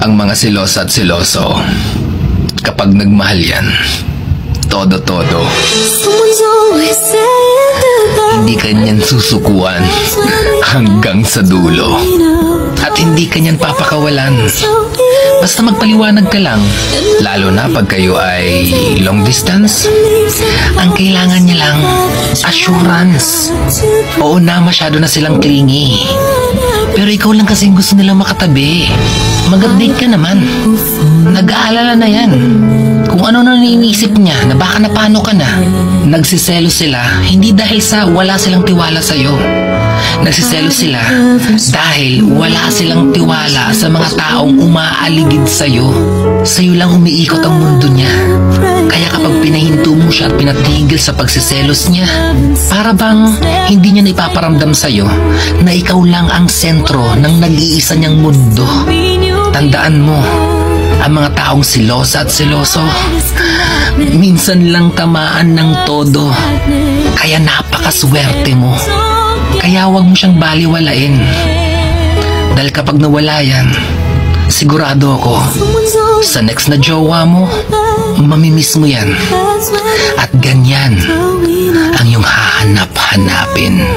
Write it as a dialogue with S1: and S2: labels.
S1: Ang mga silosa at siloso, kapag nagmahal yan, todo-todo. Hindi kanyan susukuan hanggang sa dulo. At hindi kanyan papakawalan. Basta magpaliwanag ka lang, lalo na pag kayo ay long distance. Ang kailangan niya lang, assurance. Oo na, masyado na silang clingy. Pero ikaw lang kasing gusto nilang makatabi. Mag-update ka naman. Nag-aalala na yan. Kung ano na iniisip niya na baka napano ka na. Nagsiselo sila, hindi dahil sa wala silang tiwala sa'yo. Nagsiselo sila dahil wala silang tiwala sa mga taong umaaligid sa'yo. Sa'yo lang umiikot ang mundo niya. Kaya kapag pinahinto mo siya at pinatigil sa pagsiselos niya, para bang hindi niya naipaparamdam sa'yo na ikaw lang ang sentro ng nag-iisa niyang mundo. Tandaan mo, ang mga taong silosa at siloso, minsan lang tamaan ng todo. Kaya napakaswerte mo. Kaya huwag mo siyang baliwalain. Dahil kapag nawala yan, sigurado ako, sa next na jowa mo, mamimiss mo yan. At ganyan ang iyong hahanap-hanapin.